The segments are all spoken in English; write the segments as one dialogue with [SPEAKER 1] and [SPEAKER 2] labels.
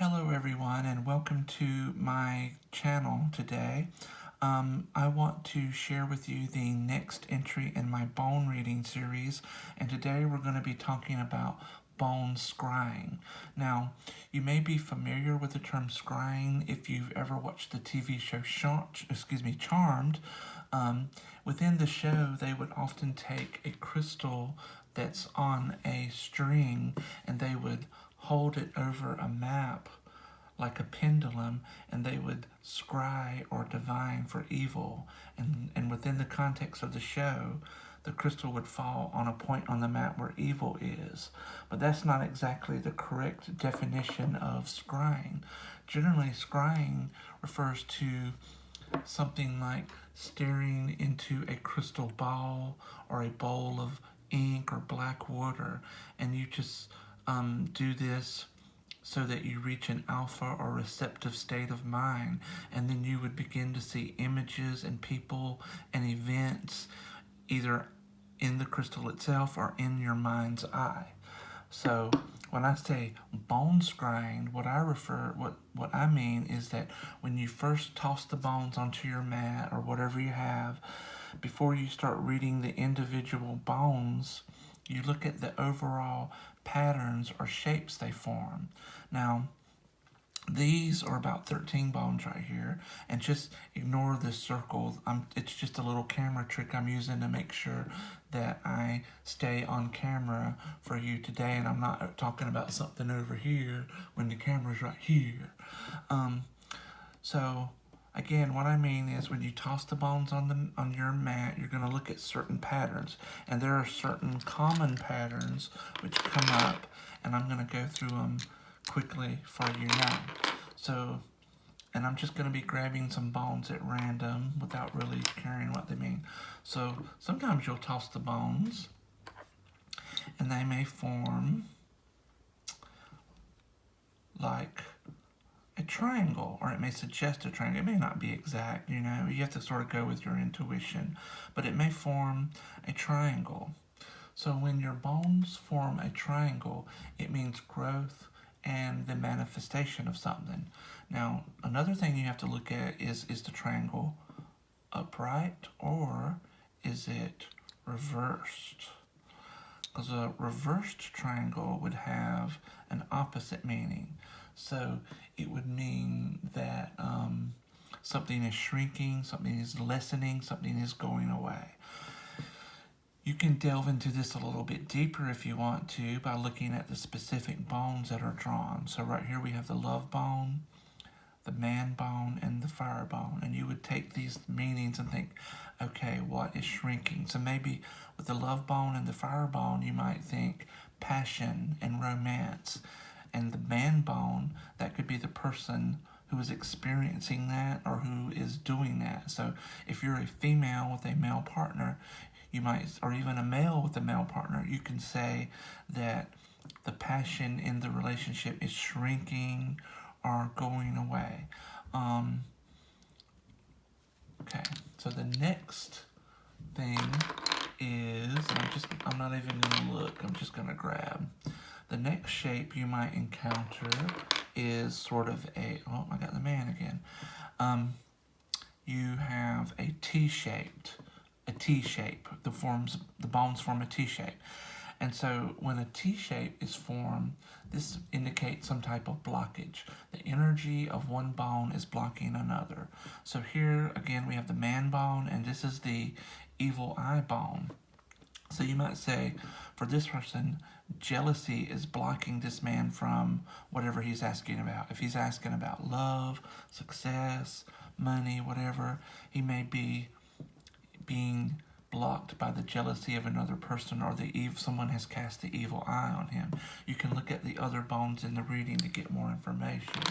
[SPEAKER 1] Hello everyone and welcome to my channel today. I want to share with you the next entry in my bone reading series, and today we're going to be talking about bone scrying. Now, you may be familiar with the term scrying if you've ever watched the TV show Charmed. Within the show, they would often take a crystal that's on a string and they would hold it over a map like a pendulum, and they would scry or divine for evil. And within the context of the show, the crystal would fall on a point on the map where evil is. But that's not exactly the correct definition of scrying. Generally, scrying refers to something like staring into a crystal ball or a bowl of ink or black water, and you just do this so that you reach an alpha or receptive state of mind, and then you would begin to see images and people and events either in the crystal itself or in your mind's eye. So when I say bone scrying, what I mean is that when you first toss the bones onto your mat or whatever you have, before you start reading the individual bones, you look at the overall patterns or shapes they form. Now, these are about 13 bones right here, and just ignore this circle. It's just a little camera trick I'm using to make sure that I stay on camera for you today, and I'm not talking about something over here when the camera's right here. So again, what I mean is when you toss the bones on your mat, you're going to look at certain patterns, and there are certain common patterns which come up, and I'm going to go through them quickly for you now. So, and I'm just going to be grabbing some bones at random without really caring what they mean. So sometimes you'll toss the bones, and they may form like a triangle, or it may suggest a triangle. It may not be exact, you have to sort of go with your intuition, but it may form a triangle. So when your bones form a triangle, it means growth and the manifestation of something. Now, another thing you have to look at is the triangle upright or is it reversed? Because a reversed triangle would have an opposite meaning. So it would mean that something is shrinking, something is lessening, something is going away. You can delve into this a little bit deeper if you want to by looking at the specific bones that are drawn. So right here we have the love bone, the man bone, and the fire bone. And you would take these meanings and think, okay, what is shrinking? So maybe with the love bone and the fire bone, you might think passion and romance. And the man bone, that could be the person who is experiencing that or who is doing that. So if you're a female with a male partner, you might, or even a male with a male partner, you can say that the passion in the relationship is shrinking or going away. Okay, so the next thing is, I'm not even going to look, I'm just going to grab. The next shape you might encounter is sort of oh, I got the man again. You have a T-shape. The bones form a T-shape. And so when a T-shape is formed, this indicates some type of blockage. The energy of one bone is blocking another. So here, again, we have the man bone, and this is the evil eye bone. So you might say, for this person, jealousy is blocking this man from whatever he's asking about. If he's asking about love, success, money, whatever, he may be being blocked by the jealousy of another person, or someone has cast the evil eye on him. You can look at the other bones in the reading to get more information.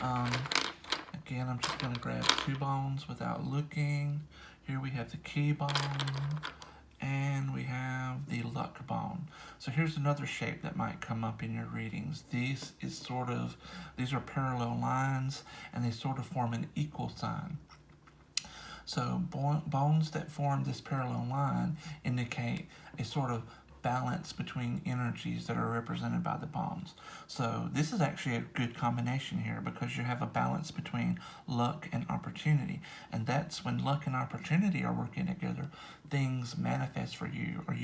[SPEAKER 1] Again, I'm just going to grab two bones without looking. Here we have the key bone, and we have the luck bone. So here's another shape that might come up in your readings. These are parallel lines, and they sort of form an equal sign. So bones that form this parallel line indicate a sort of balance between energies that are represented by the bones. So this is actually a good combination here because you have a balance between luck and opportunity. And that's when luck and opportunity are working together, things manifest for you. Or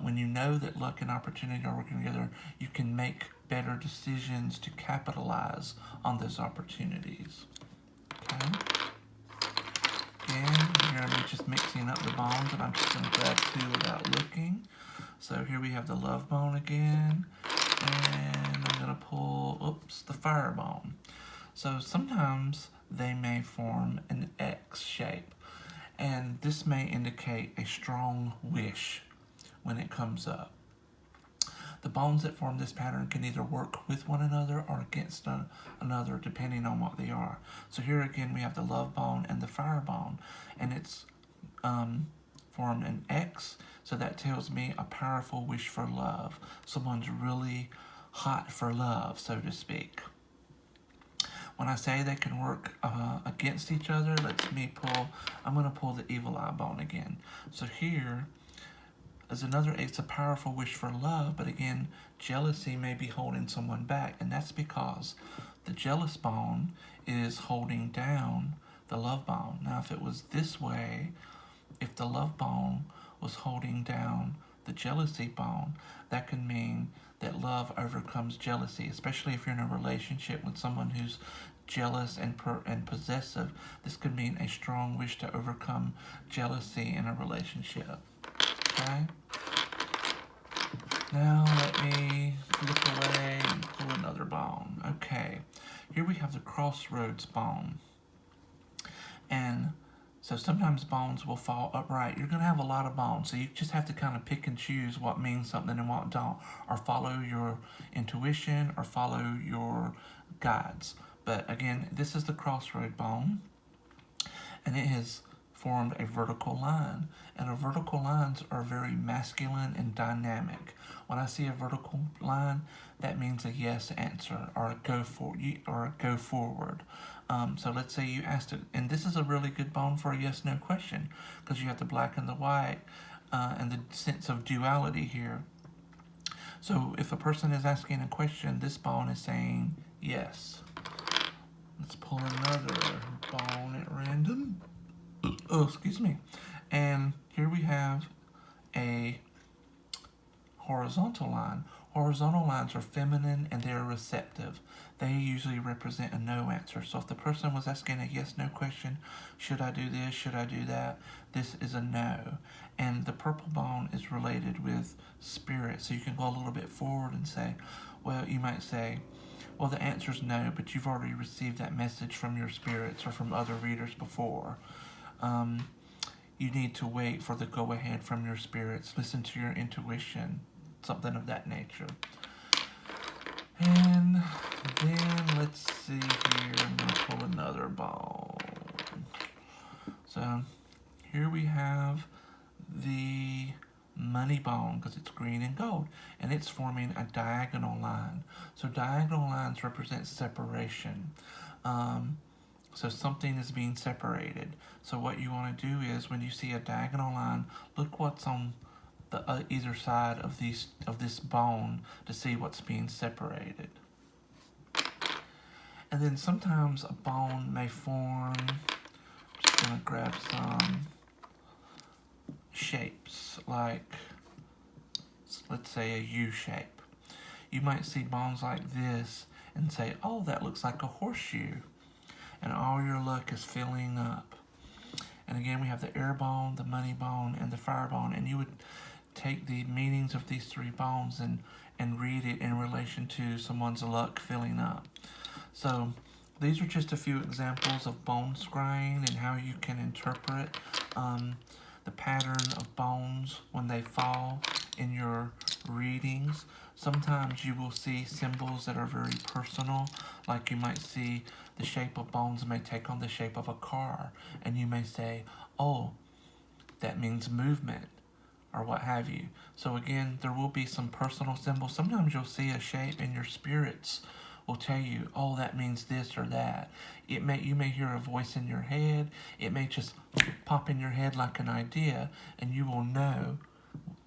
[SPEAKER 1] when you know that luck and opportunity are working together, you can make better decisions to capitalize on those opportunities. Okay? Again, here I'm just mixing up the bones, and I'm just going to grab two without looking. So here we have the love bone again, and I'm going to pull, the fire bone. So sometimes they may form an X shape, and this may indicate a strong wish when it comes up. The bones that form this pattern can either work with one another or against another, depending on what they are. So here again, we have the love bone and the fire bone, and it's formed an X, so that tells me a powerful wish for love. Someone's really hot for love, so to speak. When I say they can work against each other, I'm going to pull the evil eye bone again. So here is it's a powerful wish for love, but again, jealousy may be holding someone back, and that's because the jealous bone is holding down the love bone. Now, if it was this way, if the love bone was holding down the jealousy bone, that could mean that love overcomes jealousy, especially if you're in a relationship with someone who's jealous and possessive. This could mean a strong wish to overcome jealousy in a relationship. Okay? Now let me look away and pull another bone. Okay, here we have the Crossroads Bone. And so sometimes bones will fall upright. You're going to have a lot of bones, so you just have to kind of pick and choose what means something and what don't, or follow your intuition or follow your guides. But again, this is the Crossroad Bone, and it has formed a vertical line, and vertical lines are very masculine and dynamic. When I see a vertical line, that means a yes answer or a go forward. So let's say you asked it, and this is a really good bone for a yes/no question because you have the black and the white and the sense of duality here. So if a person is asking a question, this bone is saying yes. Let's pull another bone at random. Oh, excuse me. And here we have a horizontal line. Horizontal lines are feminine and they're receptive. They usually represent a no answer. So if the person was asking a yes/no question, should I do this, should I do that, this is a no. And the purple bone is related with spirit. So you can go a little bit forward and say, you might say, the answer's no, but you've already received that message from your spirits or from other readers before. You need to wait for the go-ahead from your spirits. Listen to your intuition, something of that nature. And then let's see here. I'm going to pull another bone. So here we have the money bone because it's green and gold, and it's forming a diagonal line. So diagonal lines represent separation. So something is being separated. So what you want to do is when you see a diagonal line, look what's on the either side of this bone to see what's being separated. And then sometimes a bone may form, I'm just going to grab some shapes, like let's say a U shape. You might see bones like this and say, oh, that looks like a horseshoe. And all your luck is filling up. And again, we have the air bone, the money bone, and the fire bone. And you would take the meanings of these three bones and read it in relation to someone's luck filling up. So these are just a few examples of bone scrying and how you can interpret the pattern of bones when they fall in your readings. Sometimes you will see symbols that are very personal, like you might see the shape of bones may take on the shape of a car, and you may say, oh, that means movement, or what have you. So again, there will be some personal symbols. Sometimes you'll see a shape and your spirits will tell you, oh, that means this or that. You may hear a voice in your head. It may just pop in your head like an idea, and you will know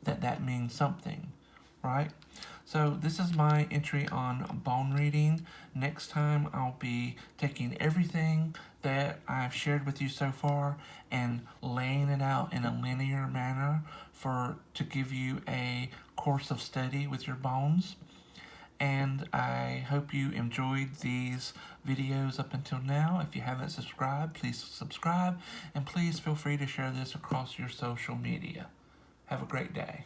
[SPEAKER 1] that means something, right? So this is my entry on bone reading. Next time I'll be taking everything that I've shared with you so far and laying it out in a linear manner to give you a course of study with your bones. And I hope you enjoyed these videos up until now. If you haven't subscribed, please subscribe, and please feel free to share this across your social media. Have a great day.